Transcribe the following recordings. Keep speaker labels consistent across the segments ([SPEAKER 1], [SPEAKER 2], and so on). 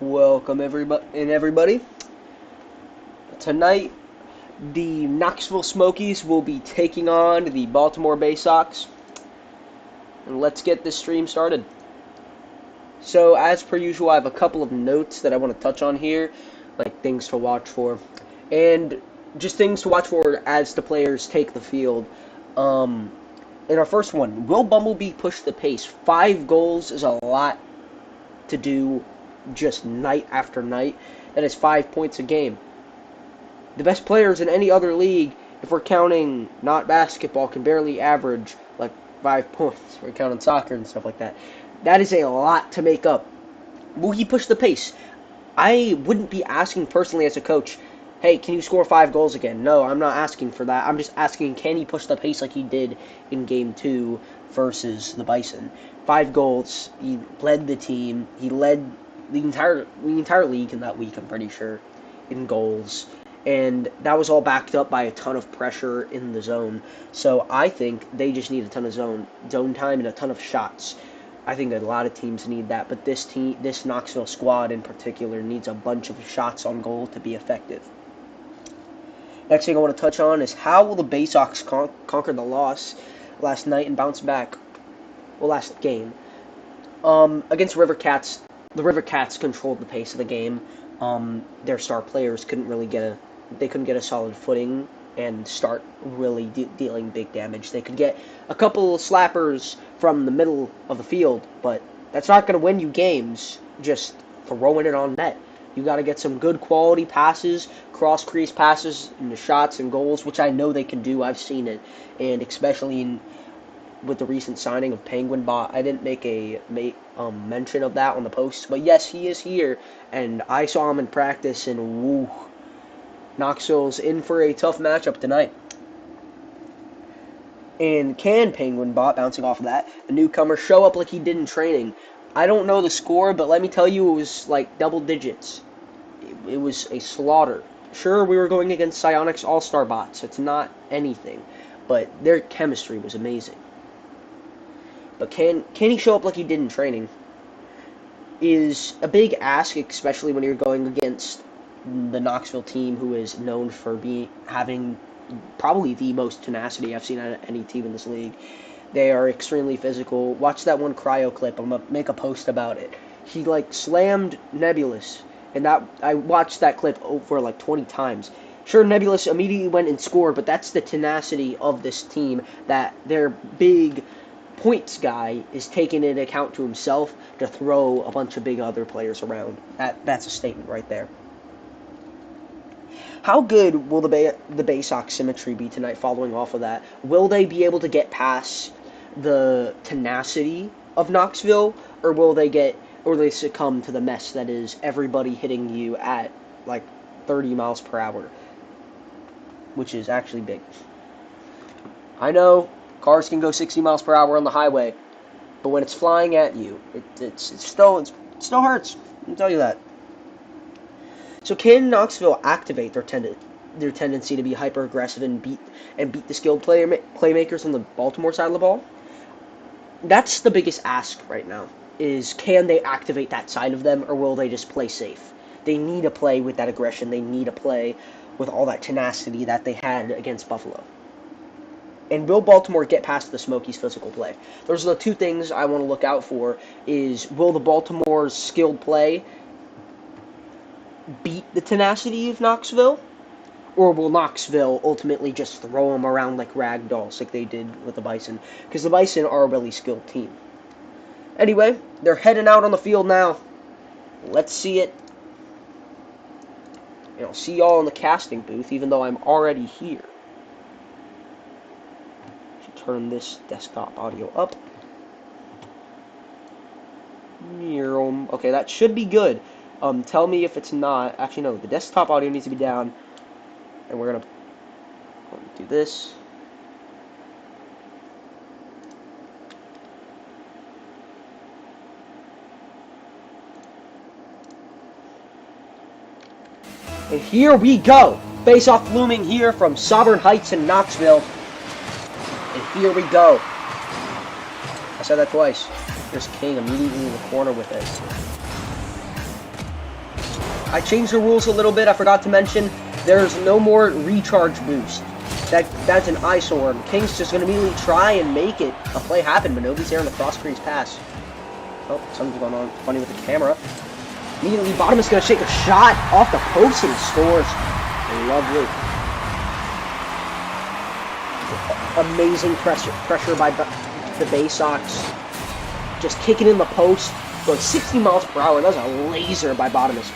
[SPEAKER 1] Welcome everybody. Tonight, the Knoxville Smokies will be taking on the Baltimore Baysox, and let's get this stream started. So, as per usual, I have a couple of notes that I want to touch on here, like things to watch for, and just things to watch for as the players take the field. Um, in our first one, will Bumblebee push the pace? 5 goals is a lot to do just night after night. That is 5 points a game. The best players in any other league, if we're counting not basketball, can barely average like 5 points. We're counting soccer and stuff like that. That is a lot to make up. Will he push the pace? I wouldn't be asking personally as a coach, hey, can you score 5 goals again? No, I'm not asking for that. I'm just asking, can he push the pace like he did in Game 2 versus the Bison? 5 goals. He led the team. He led the entire league in that week, I'm pretty sure, in goals. And that was all backed up by a ton of pressure in the zone. So I think they just need a ton of zone time and a ton of shots. I think a lot of teams need that, but this Knoxville squad in particular needs a bunch of shots on goal to be effective. Next thing I want to touch on is how will the Baysox conquer the loss last night and bounce back? Well, last game. Against River Cats, the River Cats controlled the pace of the game. Their star players couldn't get a solid footing and start really dealing big damage. They could get a couple of slappers from the middle of the field, but that's not going to win you games just throwing it on net. You got to get some good quality passes, cross-crease passes, into shots and goals, which I know they can do. I've seen it, and especially with the recent signing of Penguin Bot. I didn't make a mention of that on the post, but yes, he is here, and I saw him in practice, and woo, Knoxville's in for a tough matchup tonight. And can Penguin Bot, bouncing off of that, the newcomer, show up like he did in training? I don't know the score, but let me tell you, it was like double digits. It was a slaughter. Sure, we were going against Psyonix All-Star bots. It's not anything, but their chemistry was amazing. But can he show up like he did in training? Is a big ask, especially when you're going against the Knoxville team, who is known for having probably the most tenacity I've seen out of any team in this league. They are extremely physical. Watch that one cryo clip. I'm gonna make a post about it. He slammed Nebulous, and that I watched that clip over 20 times. Sure, Nebulous immediately went and scored, but that's the tenacity of this team, that their big points guy is taking into account to himself to throw a bunch of big other players around. That's a statement right there. How good will the Baysox symmetry be tonight following off of that? Will they be able to get past the tenacity of Knoxville, or will they succumb to the mess that is everybody hitting you at 30 miles per hour, which is actually big. I know cars can go 60 miles per hour on the highway, but when it's flying at you, it still hurts. I'll tell you that. So can Knoxville activate their tendency to be hyper aggressive and beat the skilled playmakers on the Baltimore side of the ball? That's the biggest ask right now. Is can they activate that side of them, or will they just play safe? They need to play with that aggression. They need to play with all that tenacity that they had against Buffalo. And will Baltimore get past the Smokies' physical play? Those are the two things I want to look out for. Is will the Baltimore's skilled play beat the tenacity of Knoxville? Or will Knoxville ultimately just throw them around like rag dolls like they did with the Bison? Because the Bison are a really skilled team. Anyway, they're heading out on the field now. Let's see it. And I'll see y'all in the casting booth, even though I'm already here. Turn this desktop audio up. Okay, that should be good. Tell me if it's not. Actually, no, the desktop audio needs to be down. And we're gonna Do this. And here we go. Face-off looming here from Sovereign Heights in Knoxville. And here we go. I said that twice. There's King immediately in the corner with it. I changed the rules a little bit. I forgot to mention there's no more recharge boost. That's an eyesore. King's just going to immediately try and make it a play happen, but nobody's there on the cross crease pass. Oh, something's going on funny with the camera. Immediately, Bottom is going to shake a shot off the post and he scores. Lovely. Amazing pressure by the Baysox. Just kicking in the post, going 60 miles per hour. That was a laser by Bottomus.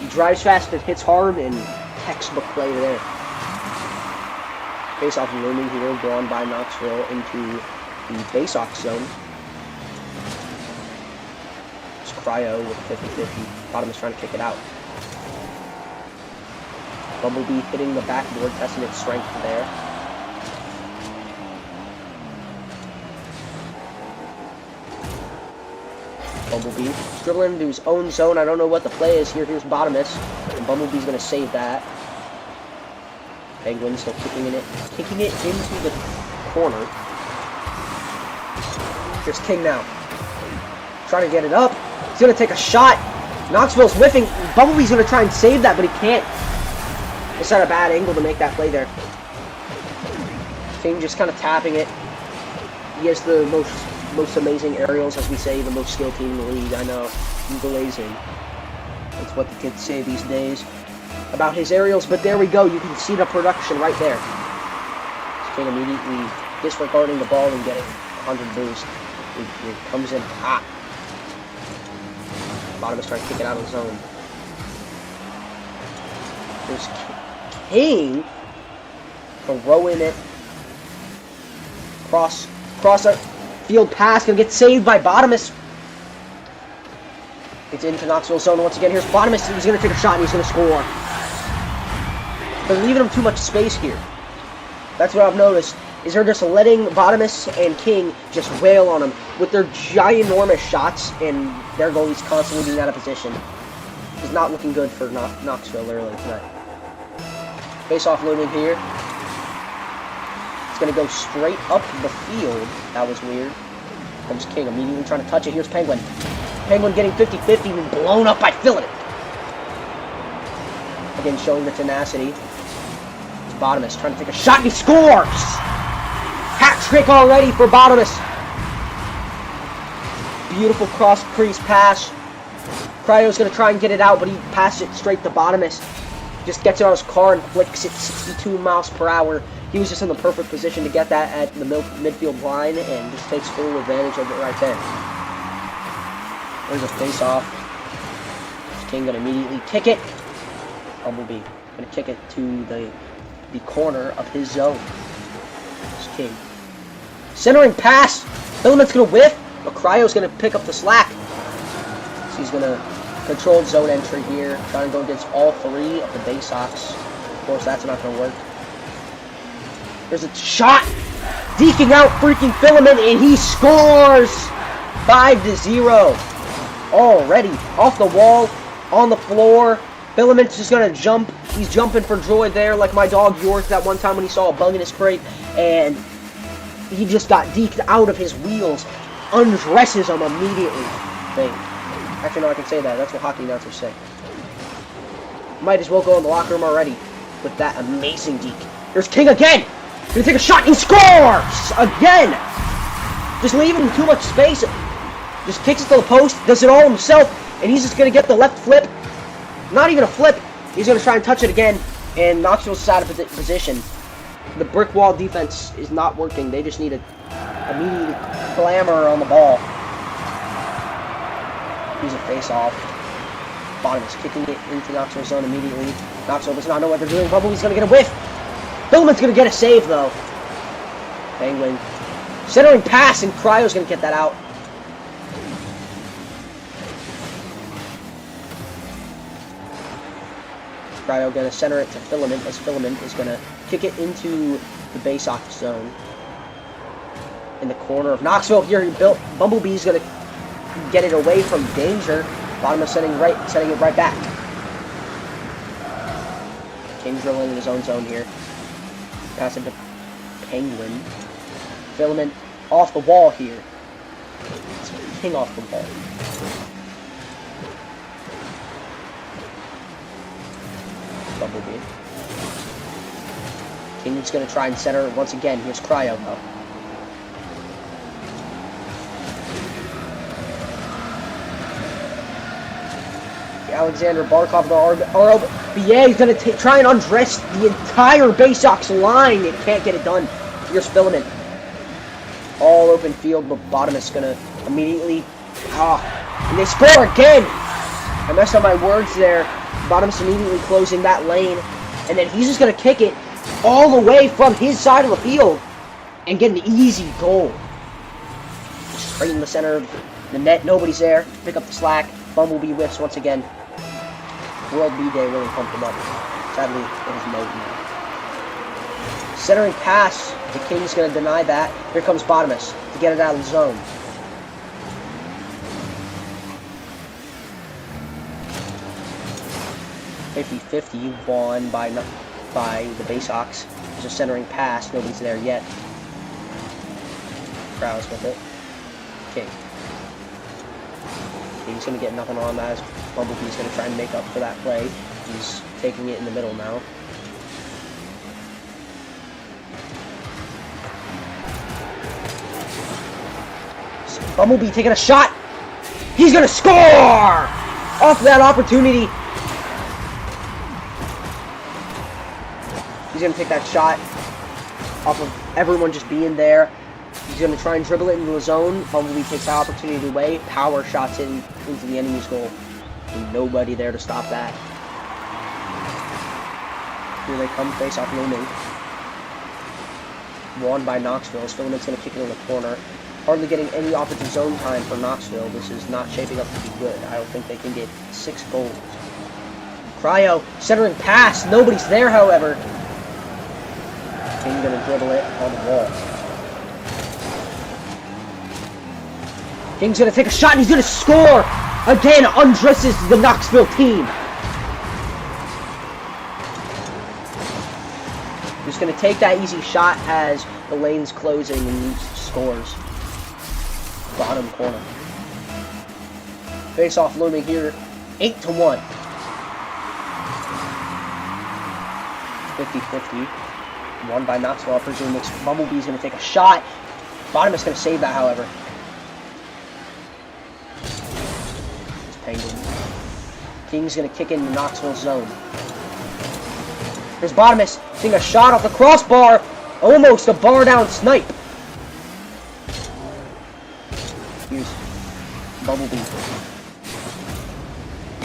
[SPEAKER 1] He drives fast and hits hard, and textbook play there. Face-off looming here, drawn by Knoxville into the Baysox zone. It's Cryo with 50-50. Bottomus trying to kick it out. Bumblebee hitting the backboard, testing its strength there. Bumblebee dribbling into his own zone. I don't know what the play is here. Here's Bottomus, and Bumblebee's going to save that. Penguin still kicking it into the corner. Here's King now, trying to get it up. He's going to take a shot. Knoxville's whiffing. Bumblebee's going to try and save that, but he can't. It's not a bad angle to make that play there. King just kind of tapping it. He has the most amazing aerials, as we say, the most skilled team in the league. I know, he's amazing. That's what the kids say these days about his aerials, but there we go. You can see the production right there. King immediately disregarding the ball and getting 100 boost. He comes in hot. Bottom is trying to kick it out of the zone. There's King throwing it. Cross a field pass, gonna get saved by Bottomus. It's into Knoxville zone once again. Here's Bottomus. He's gonna take a shot and he's gonna score. They're leaving him too much space here. That's what I've noticed. Is they're just letting Bottomus and King just wail on him with their ginormous shots, and their goalie's constantly being out of position. It's not looking good for Knoxville early tonight. Face-off looming here. It's going to go straight up the field. That was weird. Comes King immediately trying to touch it. Here's Penguin. Penguin getting 50-50 and blown up by Philip. Again, showing the tenacity. It's Bottomus trying to take a shot and he scores! Hat trick already for Bottomus. Beautiful cross crease pass. Cryo's going to try and get it out, but he passed it straight to Bottomus. Just gets it on his car and flicks it 62 miles per hour. He was just in the perfect position to get that at the midfield line and just takes full advantage of it right there. There's a face-off. King going to immediately kick it. Bumblebee going to kick it to the corner of his zone. It's King. Centering pass. Philliman's going to whiff, but Cryo's going to pick up the slack. So he's going to control zone entry here, trying to go against all three of the Baysox. Of course, that's not going to work. There's a shot, deking out freaking Filament, and he scores! 5-0. Already off the wall, on the floor. Filament's just gonna jump. He's jumping for joy there, like my dog York that one time when he saw a bug in his crate, and he just got deked out of his wheels. Undresses him immediately. Actually, no, I can say that. That's what hockey announcers say. Might as well go in the locker room already with that amazing deke. There's King again! Gonna take a shot and he scores! Again! Just leaving him too much space. Just kicks it to the post, does it all himself, and he's just gonna get the left flip. Not even a flip. He's gonna try and touch it again, and Knoxville's out of position. The brick wall defense is not working. They just need a immediate clamor on the ball. He's a face-off. Bottom is kicking it into Knoxville's zone immediately. Knoxville does not know what they're doing. Bumblebee's gonna get a whiff. Philman's gonna get a save though. Penguin centering pass, and Cryo's gonna get that out. Cryo going to center it to Filament, as Filament is going to kick it into the Baysox zone. In the corner of Knoxville here, Bumblebee's going to get it away from danger. Bottom setting it right back. King drilling in his own zone here. Pass it to Penguin. Filament off the wall here. King off the wall. Bumblebee. King's going to try and center it once again. Here's Cryo though. Alexander Barkov, the RBA, is going to try and undress the entire Baysox line. It can't get it done. Here's Filament. All open field, but Bottom is going to immediately... and they score again! I messed up my words there. Bottom's immediately closing that lane. And then he's just going to kick it all the way from his side of the field and get an easy goal. Straight in the center of the net. Nobody's there. Pick up the slack. Bumblebee whiffs once again. World B-Day really pumped him up. Sadly, it is mode now. Centering pass. The King's going to deny that. Here comes Bottomus to get it out of the zone. .50-50 won by the Baysox. There's a centering pass. Nobody's there yet. Krause with it. King. He's going to get nothing on that. Bumblebee's going to try and make up for that play. He's taking it in the middle now. Bumblebee taking a shot. He's going to score! Off that opportunity. He's going to take that shot off of everyone just being there. He's going to try and dribble it into the zone. Bumblebee takes the opportunity away. Power shots it into the enemy's goal. And nobody there to stop that. Here they come, face off looming. Won by Knoxville. Filament's going to kick it in the corner. Hardly getting any offensive zone time for Knoxville. This is not shaping up to be good. I don't think they can get 6 goals. Cryo, centering pass. Nobody's there, however. King's going to dribble it on the wall. King's going to take a shot and he's going to score! Again, undresses the Knoxville team. Just going to take that easy shot as the lane's closing and he scores. Bottom corner. Face off looming here. 8-1. 50-50. Won by Knoxville. I presume Bumblebee's going to take a shot. Bottom is going to save that, however. Penguin. King's going to kick into Knoxville's zone. Here's Bottomus taking a shot off the crossbar. Almost a bar down snipe. Here's Bumblebee.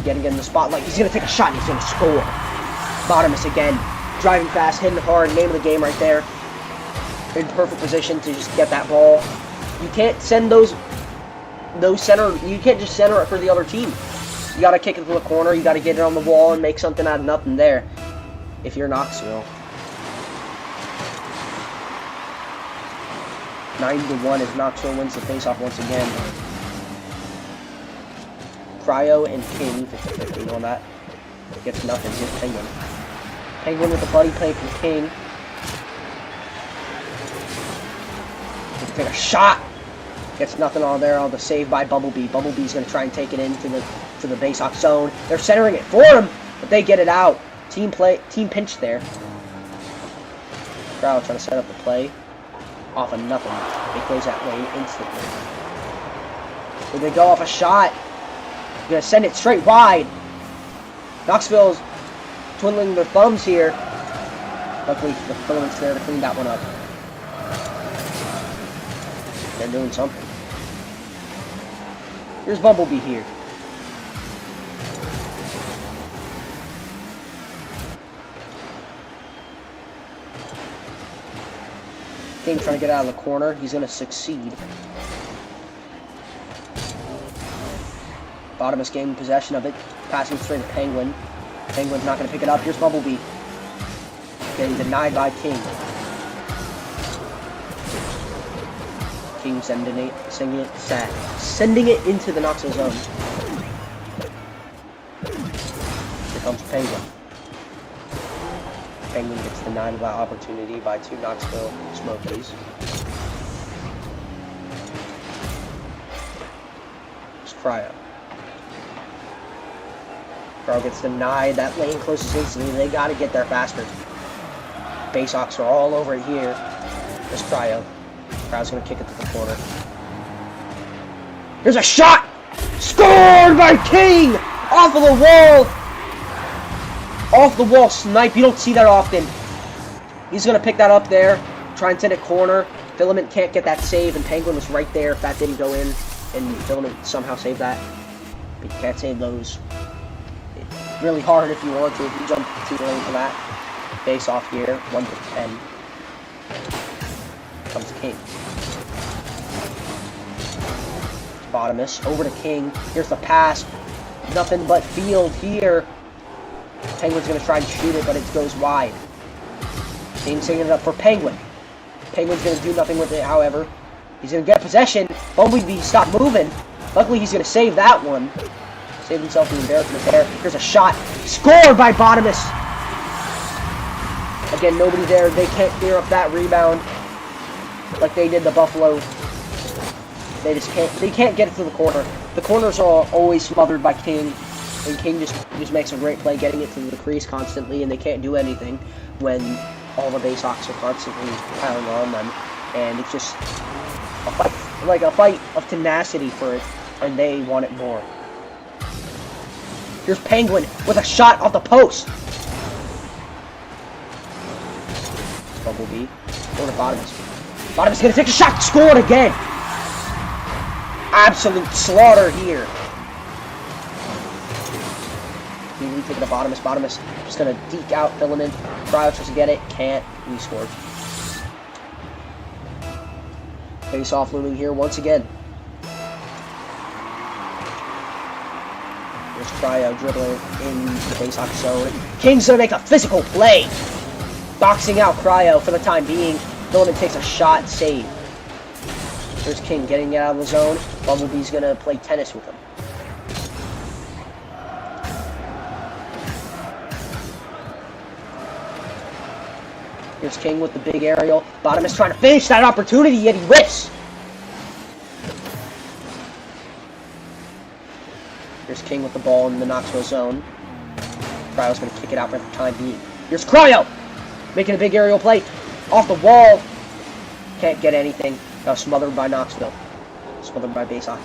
[SPEAKER 1] Getting in the spotlight. He's going to take a shot and he's going to score. Bottomus again. Driving fast, hitting hard. Name of the game right there. In perfect position to just get that ball. You can't send those center, you can't just center it for the other team. You gotta kick it to the corner, you gotta get it on the wall and make something out of nothing there. If you're Knoxville. 9-1 as Knoxville wins the faceoff once again. Cryo and King, 50-50 on that. Gets nothing, here's Penguin. Penguin with a buddy play from King. Take a shot. Gets nothing on there on the save by Bumblebee. Bumblebee's going to try and take it into the Baysox zone. They're centering it for him, but they get it out. Team pinch there. Crowd trying to set up the play. Off of nothing. They close that lane instantly. Here they go off a shot. They're going to send it straight wide. Knoxville's twiddling their thumbs here. Luckily, the Filament's there to clean that one up. They're doing something. Here's Bumblebee here. King trying to get out of the corner. He's going to succeed. Bottomus gaining possession of it. Passing straight to Penguin. Penguin's not going to pick it up. Here's Bumblebee. Getting denied by King. King sending it into the Knoxville zone. Here comes Penguin. Penguin gets denied that opportunity by 2 Knoxville Smokies. It's Cryo. Cryo gets denied. That lane closes instantly. They got to get there faster. Baysox are all over it here. There's Cryo. Cryo's going to kick it to the corner. Here's a shot! Scored by King! Off of the wall! Off the wall snipe. You don't see that often. He's going to pick that up there. Try and send it corner. Filament can't get that save, and Penguin was right there if that didn't go in. And Filament somehow saved that. But you can't save those. It's really hard if you want to. If you jump too early for that. Face off here. 1 to 10. Comes King. Bottomus. Over to King. Here's the pass. Nothing but field here. Penguin's going to try and shoot it, but it goes wide. King's taking it up for Penguin. Penguin's going to do nothing with it, however. He's going to get possession. Bumblebee stopped moving. Luckily, he's going to save that one. Save himself the embarrassment there. Here's a shot. Scored by Bottomus. Again, nobody there. They can't clear up that rebound like they did the Buffalo. They just can't. They can't get it to the corner. The corners are always smothered by King. And King just makes a great play getting it to the crease constantly, and they can't do anything when all the Baysox are constantly piling on them. And it's just a fight, like a fight of tenacity for it, and they want it more. Here's Penguin with a shot off the post. Bumblebee. Going to Bottomus. Bottomus gonna take a shot. Scored again. Absolute slaughter here. Immediately taking the Bottomus. Bottomus just gonna deke out Filament. Cryo tries to get it. Can't. He scored. Face off looming here once again. There's Cryo dribbling in the Baysox zone. King's gonna make a physical play. Boxing out Cryo for the time being. Filament takes a shot, save. There's King getting it out of the zone. Bumblebee's gonna play tennis with him. Here's King with the big aerial. Bottomus trying to finish that opportunity, yet he whiffs. Here's King with the ball in the Knoxville zone. Cryo's gonna kick it out for the time being. Here's Cryo! Making a big aerial play. Off the wall. Can't get anything. That was smothered by Knoxville. Smothered by Baysox.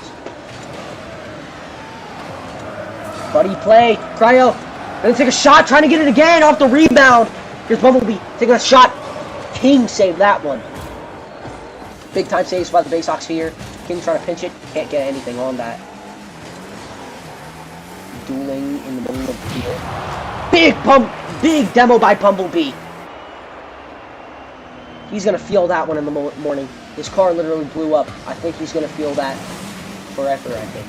[SPEAKER 1] Buddy play. Cryo. Gonna take a shot. Trying to get it again. Off the rebound. Here's Bumblebee. Taking a shot. King saved that one. Big time saves by the Baysox here. King trying to pinch it. Can't get anything on that. Dueling in the middle of the field. Big demo by Bumblebee. He's going to feel that one in the morning. His car literally blew up. I think he's going to feel that forever, I think.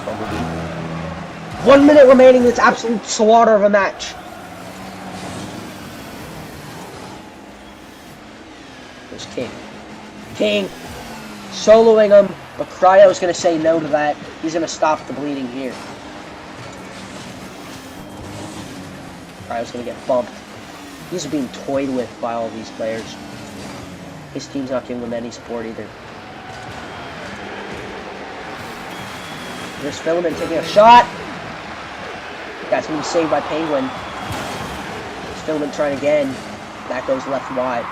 [SPEAKER 1] Bumblebee. 1 minute remaining. This absolute slaughter of a match. There's King. King soloing him, but Cryo's going to say no to that. He's going to stop the bleeding here. Cryo's going to get bumped. He's being toyed with by all these players. His team's not giving him any support either. There's Filament taking a shot. That's going to be saved by Penguin. There's Filament trying again. That goes left wide.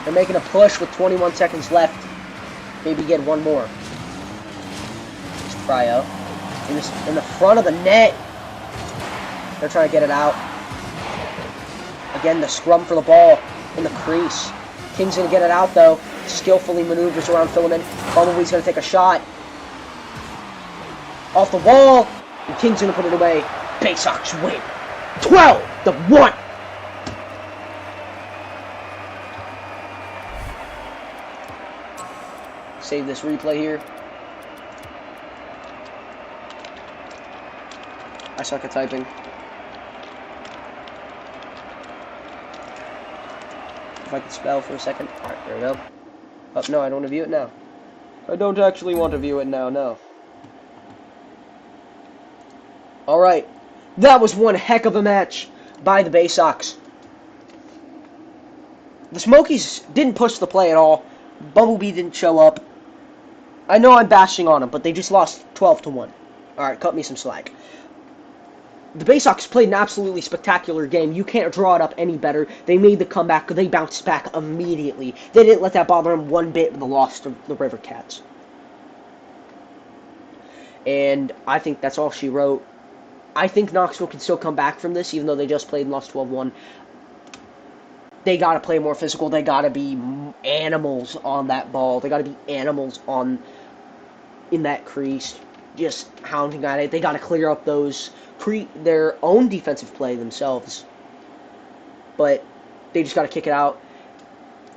[SPEAKER 1] They're making a push with 21 seconds left. Maybe get one more. There's Cryo. In the front of the net. They're trying to get it out. Again, the scrum for the ball in the crease. King's going to get it out, though. Skillfully maneuvers around Filament. Bumblebee's going to take a shot. Off the wall. And King's going to put it away. Baysox win. 12-1. Save this replay here. I suck at typing. If I could spell for a second. Alright, there we go. Oh, no, I don't want to view it now. I don't actually want to view it now, no. Alright. That was one heck of a match by the Baysox. The Smokies didn't push the play at all. Bumblebee didn't show up. I know I'm bashing on them, but they just lost 12-1. Alright, cut me some slack. The Baysox played an absolutely spectacular game. You can't draw it up any better. They made the comeback. They bounced back immediately. They didn't let that bother them one bit with the loss to the River Cats. And I think that's all she wrote. I think Knoxville can still come back from this, even though they just played and lost 12-1. They got to play more physical. They got to be animals on that ball. They got to be animals in that crease, just hounding at it. They got to clear up their own defensive play themselves. But they just got to kick it out,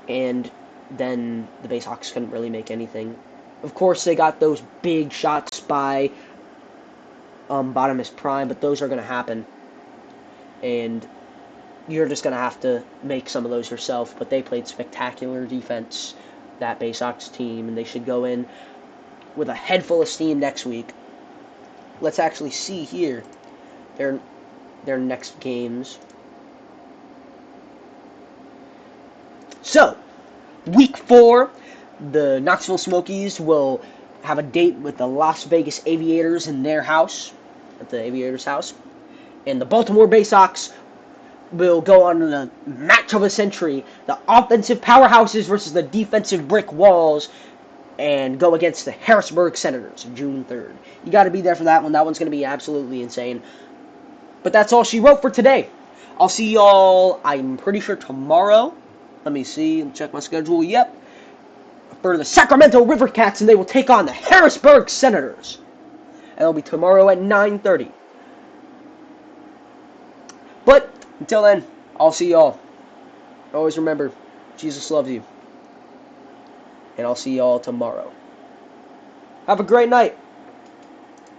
[SPEAKER 1] and then the Baysox couldn't really make anything. Of course, they got those big shots by Bottom is Prime, but those are going to happen. And you're just going to have to make some of those yourself. But they played spectacular defense, that Baysox team, and they should go in with a head full of steam next week. Let's actually see here their next games. So, week 4, the Knoxville Smokies will have a date with the Las Vegas Aviators in their house, at the Aviators' house. And the Baltimore Baysox will go on the match of the century, the offensive powerhouses versus the defensive brick walls, and go against the Harrisburg Senators, June 3rd. You got to be there for that one. That one's going to be absolutely insane. But that's all she wrote for today. I'll see y'all, I'm pretty sure tomorrow. Let me see, check my schedule. Yep. For the Sacramento River Cats, and they will take on the Harrisburg Senators. And it'll be tomorrow at 9:30. But until then, I'll see y'all. Always remember, Jesus loves you. And I'll see y'all tomorrow. Have a great night.